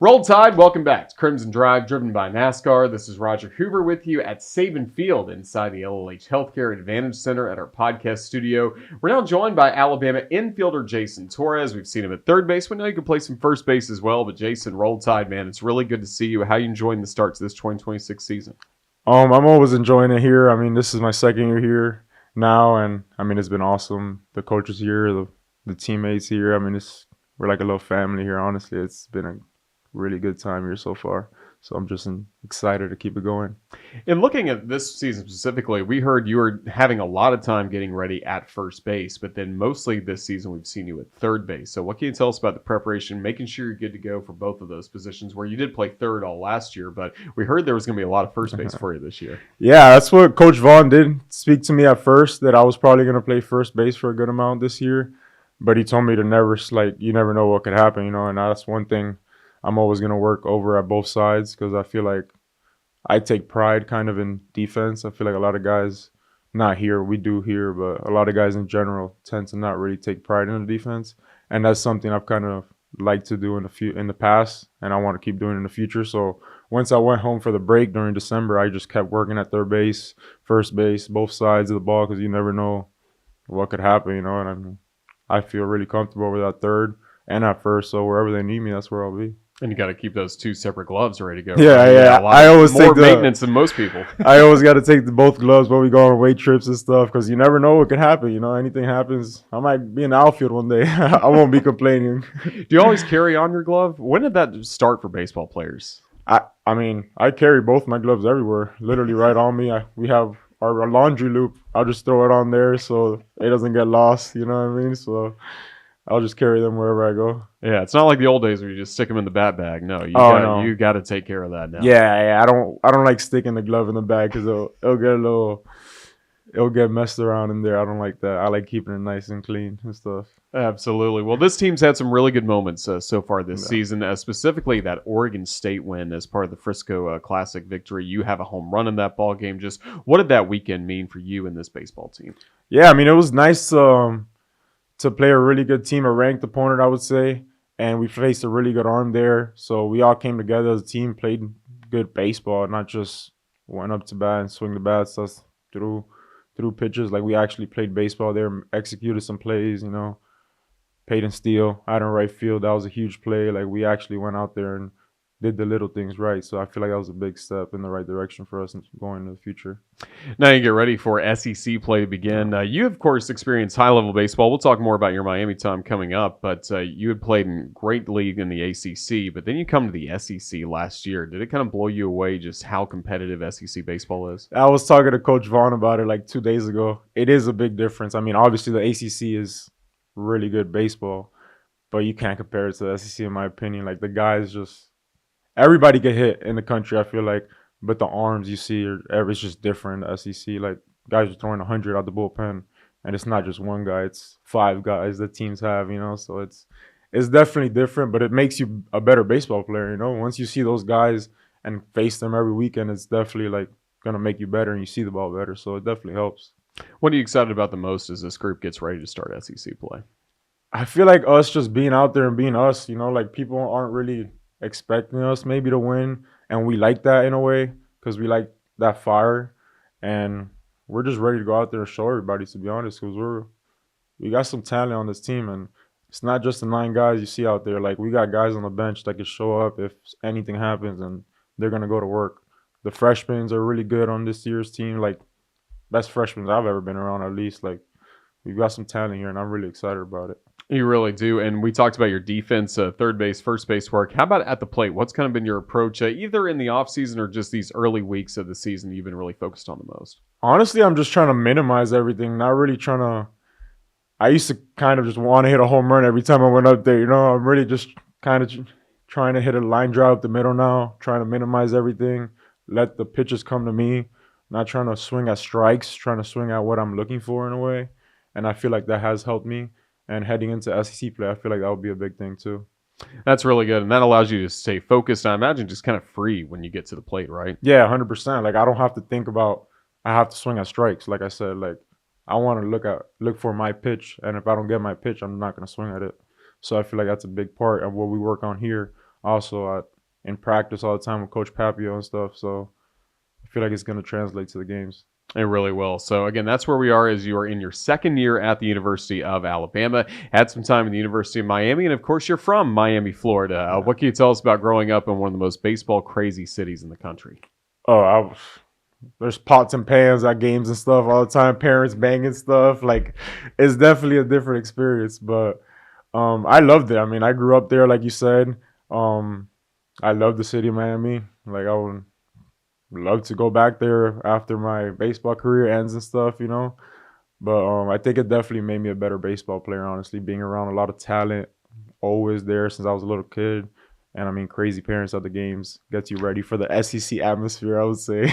Roll Tide, welcome back to Crimson Drive, driven by NASCAR. This is Roger Hoover with you at Saban Field inside the LLH Healthcare Advantage Center at our podcast studio. We're now joined by Alabama infielder Jason Torres. We've seen him at third base. We know you can play some first base as well, but Jason, Roll Tide, man, it's really good to see you. How are you enjoying the start to this 2026 season? I'm always enjoying it here. I mean, this is my second year here now, and I mean, it's been awesome. The coaches here, the teammates here. I mean, we're like a little family here. Honestly, it's been a really good time here so far. So I'm just excited to keep it going. In looking at this season specifically, we heard you were having a lot of time getting ready at first base, but then mostly this season we've seen you at third base. So what can you tell us about the preparation, making sure you're good to go for both of those positions where you did play third all last year, but we heard there was going to be a lot of first base for you this year. Yeah, that's what Coach Vaughn did speak to me at first, that I was probably going to play first base for a good amount this year. But he told me to never, you never know what could happen, and that's one thing I'm always going to work over at both sides, because I feel like I take pride kind of in defense. I feel like a lot of guys, not here, we do here, but a lot of guys in general tend to not really take pride in the defense. And that's something I've kind of liked to do in the past, and I want to keep doing in the future. So once I went home for the break during December, I just kept working at third base, first base, both sides of the ball, because you never know what could happen, and I feel really comfortable with that third and at first. So wherever they need me, that's where I'll be. And you got to keep those two separate gloves ready to go. Yeah, right? yeah. I always more take maintenance than most people. I always got to take both gloves when we go on weight trips and stuff, because you never know what could happen. Anything happens. I might be in the outfield one day. I won't be complaining. Do you always carry on your glove? When did that start for baseball players? I mean, I carry both my gloves everywhere, literally right on me. We have our laundry loop. I'll just throw it on there so it doesn't get lost. You know what I mean? So I'll just carry them wherever I go. Yeah, it's not like the old days where you just stick them in the bat bag. No, you got to take care of that now. Yeah. I don't like sticking the glove in the bag, because it'll get messed around in there. I don't like that. I like keeping it nice and clean and stuff. Absolutely. Well, this team's had some really good moments so far this season, specifically that Oregon State win as part of the Frisco Classic victory. You have a home run in that ball game. Just what did that weekend mean for you and this baseball team? Yeah, I mean, it was nice to play a really good team, a ranked opponent, I would say. And we faced a really good arm there. So we all came together as a team, played good baseball, not just went up to bat and swing the bats through pitches. Like, we actually played baseball there, executed some plays, paid and steal out in right field. That was a huge play. Like, we actually went out there and did the little things right. So I feel like that was a big step in the right direction for us going into the future. Now you get ready for SEC play to begin. You, of course, experienced high-level baseball. We'll talk more about your Miami time coming up, but you had played in great league in the ACC, but then you come to the SEC last year. Did it kind of blow you away just how competitive SEC baseball is? I was talking to Coach Vaughn about it like 2 days ago. It is a big difference. I mean, obviously the ACC is really good baseball, but you can't compare it to the SEC in my opinion. Like, the guys just... Everybody get hit in the country, I feel like, but the arms you see it's just different. The SEC, like, guys are throwing 100 out the bullpen, and it's not just one guy; it's 5 guys that teams have, So it's definitely different, but it makes you a better baseball player, Once you see those guys and face them every weekend, it's definitely like gonna make you better, and you see the ball better. So it definitely helps. What are you excited about the most as this group gets ready to start SEC play? I feel like us just being out there and being us, like, people aren't really expecting us maybe to win, and we like that in a way, because we like that fire, and we're just ready to go out there and show everybody, to be honest, because we got some talent on this team, and it's not just the 9 guys you see out there. Like, we got guys on the bench that can show up if anything happens, and they're gonna go to work. The freshmen are really good on this year's team, like, best freshmen I've ever been around, at least. Like, we've got some talent here, and I'm really excited about it. You really do. And we talked about your defense, third base, first base work. How about at the plate? What's kind of been your approach, either in the offseason or just these early weeks of the season you've been really focused on the most? Honestly, I'm just trying to minimize everything, not really trying to... I used to kind of just want to hit a home run every time I went up there, I'm really just kind of trying to hit a line drive up the middle now, trying to minimize everything, let the pitches come to me, not trying to swing at strikes, trying to swing at what I'm looking for in a way. And I feel like that has helped me. And heading into SEC play, I feel like that would be a big thing too. That's really good. And that allows you to stay focused. I imagine just kind of free when you get to the plate, right? Yeah, 100%. Like, I don't have to think about, I have to swing at strikes. Like I said, like, I want to look for my pitch. And if I don't get my pitch, I'm not going to swing at it. So I feel like that's a big part of what we work on here. also in practice all the time with Coach Papio and stuff. So I feel like it's going to translate to the games. It really will. So again, that's where we are as you are in your second year at the University of Alabama. Had some time in the University of Miami, and of course you're from Miami, Florida. What can you tell us about growing up in one of the most baseball crazy cities in the country? Oh, there's pots and pans at games and stuff all the time. Parents banging stuff. Like, it's definitely a different experience. But I loved it. I mean, I grew up there, like you said. I love the city of Miami. Like, I would love to go back there after my baseball career ends and stuff, you know. But I think it definitely made me a better baseball player, honestly, being around a lot of talent, always there since I was a little kid. And I mean, crazy parents at the games gets you ready for the SEC atmosphere, I would say.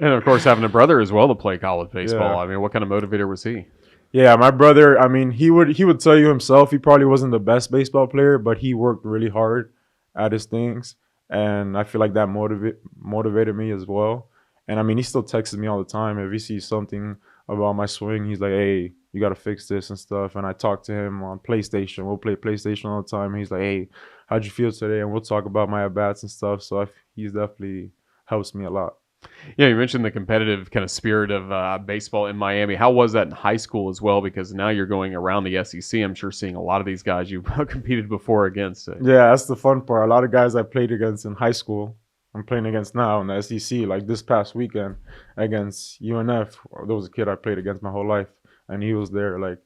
And of course, having a brother as well to play college baseball. Yeah. I mean, what kind of motivator was he? Yeah, my brother, I mean, he would tell you himself he probably wasn't the best baseball player, but he worked really hard at his things. And I feel like that motivated me as well. And I mean, he still texts me all the time. If he sees something about my swing, he's like, hey, you got to fix this and stuff. And I talk to him on PlayStation. We'll play PlayStation all the time. He's like, hey, how'd you feel today? And we'll talk about my at-bats and stuff. So he's definitely helps me a lot. Yeah, you mentioned the competitive kind of spirit of baseball in Miami. How was that in high school as well? Because now you're going around the SEC. I'm sure seeing a lot of these guys you've competed before against. Yeah, that's the fun part. A lot of guys I played against in high school, I'm playing against now in the SEC. Like this past weekend against UNF, there was a kid I played against my whole life, and he was there. Like,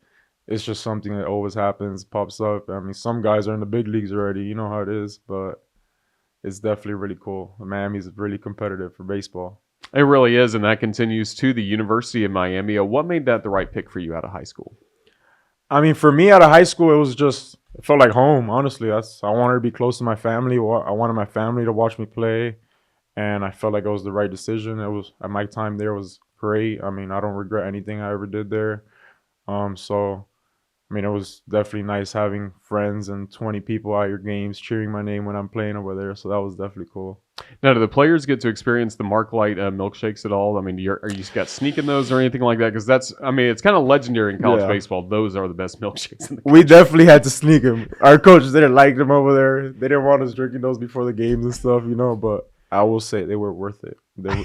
it's just something that always happens, pops up. I mean, some guys are in the big leagues already. You know how it is, but it's definitely really cool. Miami's really competitive for baseball. It really is, and that continues to the University of Miami. What made that the right pick for you out of high school? I mean, for me out of high school, it felt like home. Honestly, I wanted to be close to my family. I wanted my family to watch me play, and I felt like it was the right decision. It was at my time there was great. I mean, I don't regret anything I ever did there. So I mean, it was definitely nice having friends and 20 people at your games cheering my name when I'm playing over there. So that was definitely cool. Now, do the players get to experience the Mark Light milkshakes at all? I mean, are you got sneaking those or anything like that? Because it's kind of legendary in college baseball. Those are the best milkshakes in the country. We definitely had to sneak them. Our coaches didn't like them over there. They didn't want us drinking those before the games and stuff, you know. But I will say they were worth it.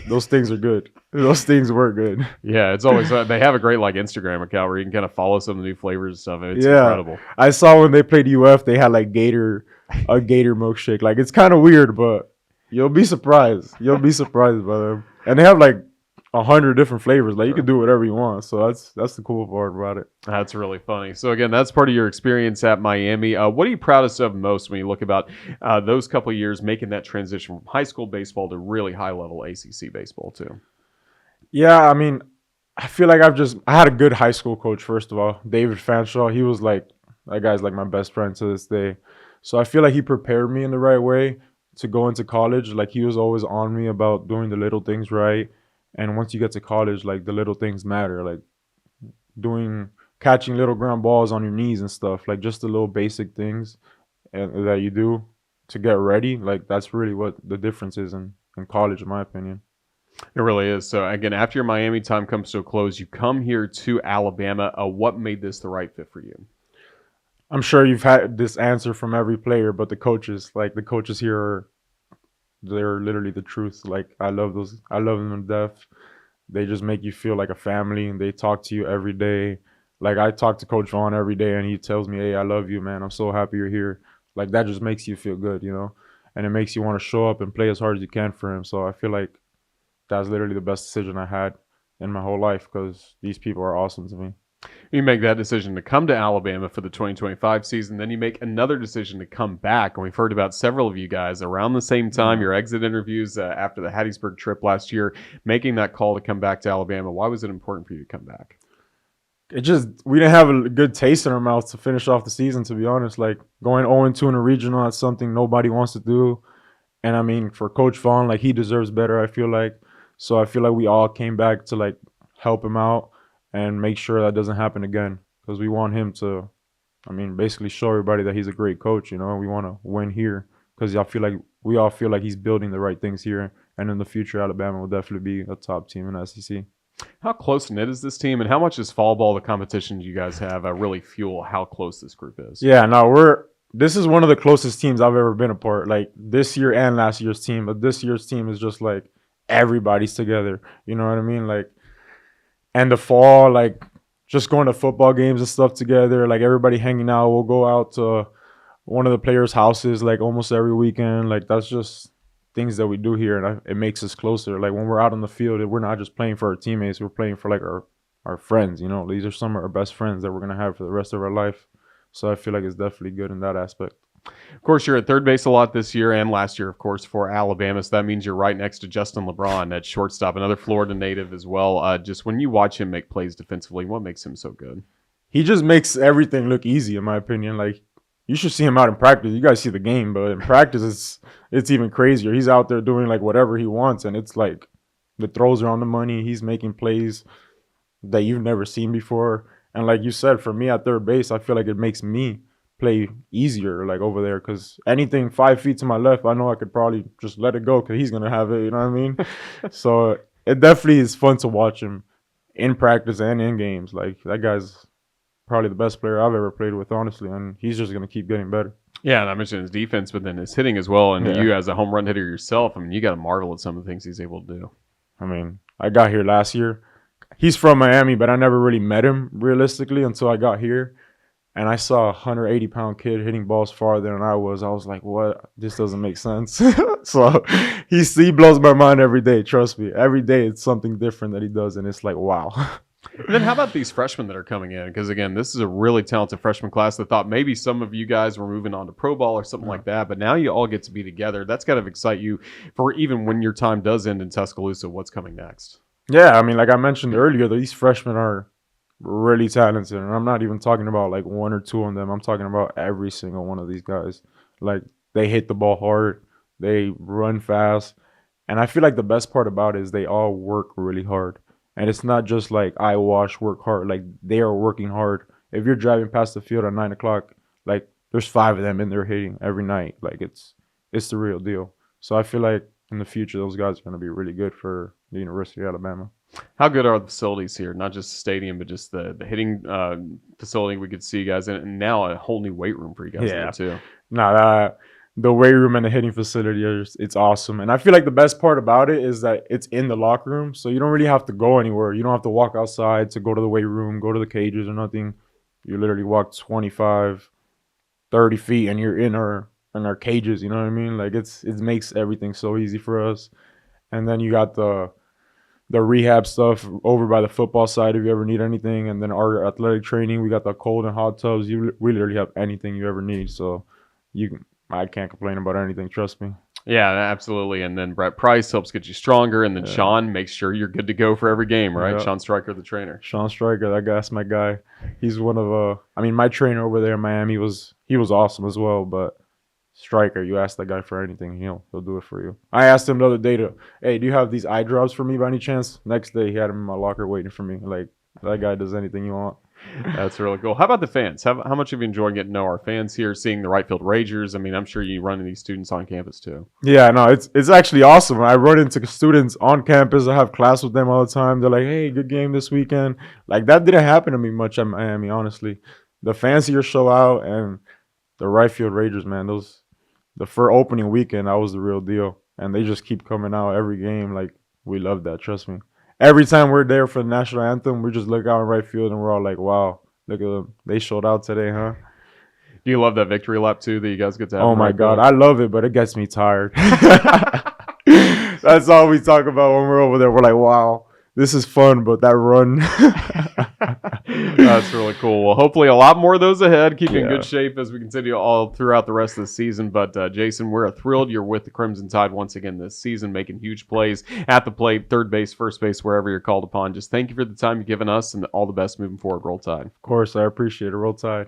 Those things are good. Those things were good. Yeah, it's always they have a great Instagram account where you can kind of follow some of the new flavors and stuff. It's incredible. I saw when they played UF, they had like a gator milkshake. Like, it's kind of weird, but you'll be surprised. You'll be surprised by them. And they have like 100 different flavors. Like, you can do whatever you want. So that's the cool part about it. That's really funny. So again, that's part of your experience at Miami. What are you proudest of most when you look about those couple of years making that transition from high school baseball to really high level ACC baseball too? Yeah, I mean, I feel like I had a good high school coach, first of all. David Fanshaw, he was like, that guy's like my best friend to this day. So I feel like he prepared me in the right way to go into college. Like, he was always on me about doing the little things right. And once you get to college, like, the little things matter. Like catching little ground balls on your knees and stuff. Like, just the little basic things that you do to get ready. Like, that's really what the difference is in college, in my opinion. It really is. So again, after your Miami time comes to a close, you come here to Alabama. What made this the right fit for you? I'm sure you've had this answer from every player, but the coaches here they're literally the truth. Like, I love them to death. They just make you feel like a family, and they talk to you every day. Like, I talk to Coach Vaughn every day, and he tells me, hey, I love you, man. I'm so happy you're here. Like, that just makes you feel good, you know? And it makes you want to show up and play as hard as you can for him. So I feel like that's literally the best decision I had in my whole life, because these people are awesome to me. You make that decision to come to Alabama for the 2025 season. Then you make another decision to come back. And we've heard about several of you guys around the same time, your exit interviews after the Hattiesburg trip last year, making that call to come back to Alabama. Why was it important for you to come back? We didn't have a good taste in our mouths to finish off the season, to be honest. Like, going 0-2 in a regional, that's something nobody wants to do. And I mean, for Coach Vaughn, like, he deserves better, I feel like. So I feel like we all came back to, like, help him out and make sure that doesn't happen again, because we want him to, I mean, basically show everybody that he's a great coach. You know, we want to win here, because we all feel like he's building the right things here, and in the future, Alabama will definitely be a top team in the SEC. How close knit is this team, and how much does fall ball, the competition you guys have, really fuel how close this group is? Yeah, no, this is one of the closest teams I've ever been a part. Like this year and last year's team, but this year's team is just like everybody's together. You know what I mean? Like, and the fall, like just going to football games and stuff together. Like everybody hanging out. We'll go out to one of the players' houses like almost every weekend. Like that's just things that we do here, and it makes us closer. Like when we're out on the field, we're not just playing for our teammates. We're playing for like our friends. You know, these are some of our best friends that we're gonna have for the rest of our life. So I feel like it's definitely good in that aspect. Of course, you're at third base a lot this year and last year, of course, for Alabama. So that means you're right next to Justin LeBron at shortstop, another Florida native as well. Just when you watch him make plays defensively, what makes him so good? He just makes everything look easy, in my opinion. Like you should see him out in practice. You guys see the game, but in practice, it's even crazier. He's out there doing like whatever he wants, and it's like the throws are on the money. He's making plays that you've never seen before. And like you said, for me at third base, I feel like it makes me play easier like over there because anything 5 feet to my left, I know I could probably just let it go because he's gonna have it. You know what I mean? So it definitely is fun to watch him in practice and in games. Like that guy's probably the best player I've ever played with, honestly, and he's just gonna keep getting better. Yeah, and I mentioned his defense, but then his hitting as well. And Yeah. you, as a home run hitter yourself, I mean, you got to marvel at some of the things he's able to do. I mean, I got here last year. He's from Miami, but I never really met him realistically until I got here. And I saw a 180-pound kid hitting balls farther than I was. I was like, what? This doesn't make sense. So he blows my mind every day. Trust me. Every day it's something different that he does. And it's like, wow. And then how about these freshmen that are coming in? Because, again, this is a really talented freshman class that thought maybe some of you guys were moving on to pro ball or something like that. But now you all get to be together. That's got to excite you for even when your time does end in Tuscaloosa, what's coming next? Yeah, I mean, like I mentioned earlier, these freshmen are really talented. And I'm not even talking about like one or two of them. I'm talking about every single one of these guys. Like they hit the ball hard. They run fast. And I feel like the best part about it is they all work really hard. And it's not just like eyewash, work hard. Like they are working hard. If you're driving past the field at 9 o'clock, like there's 5 of them in there hitting every night. Like it's the real deal. So I feel like in the future those guys are going to be really good for the University of Alabama. How good are the facilities here? Not just the stadium, but just the hitting facility we could see you guys in. And now a whole new weight room for you guys there too. Nah, the weight room and the hitting facility, it's awesome. And I feel like the best part about it is that it's in the locker room. So you don't really have to go anywhere. You don't have to walk outside to go to the weight room, go to the cages or nothing. You literally walk 25, 30 feet and you're in our cages, you know what I mean? Like it makes everything so easy for us. And then you got the rehab stuff over by the football side if you ever need anything. And then our athletic training, we got the cold and hot tubs. We literally have anything you ever need. So I can't complain about anything. Trust me. Yeah, absolutely. And then Brett Price helps get you stronger. And then Sean makes sure you're good to go for every game, right? Yeah. Sean Stryker, the trainer. Sean Stryker, that's my guy. He's one of my trainer over there in Miami was awesome as well. But Stryker, you ask that guy for anything, he'll do it for you. I asked him the other day hey, do you have these eye drops for me by any chance? Next day, he had them in my locker waiting for me. Like, that guy does anything you want. That's really cool. How about the fans? How much have you enjoyed getting to know our fans here, seeing the right field Ragers? I mean, I'm sure you run into these students on campus too. Yeah, no, it's actually awesome. I run into students on campus. I have class with them all the time. They're like, hey, good game this weekend. Like, that didn't happen to me much at Miami, honestly. The fans here show out, and the right field Ragers, man, the first opening weekend, that was the real deal. And they just keep coming out every game. Like, we love that, trust me. Every time we're there for the national anthem, we just look out in right field and we're all like, wow, look at them. They showed out today, huh? Do you love that victory lap too that you guys get to have? Oh my God, I love it, but it gets me tired. That's all we talk about when we're over there. We're like, wow, this is fun, but that run. That's really cool. Well, hopefully a lot more of those ahead. Keep you in good shape as we continue all throughout the rest of the season. But Jason, we're thrilled you're with the Crimson Tide once again this season, making huge plays at the plate, third base, first base, wherever you're called upon. Just thank you for the time you've given us and all the best moving forward. Roll Tide. Of course, I appreciate it. Roll Tide.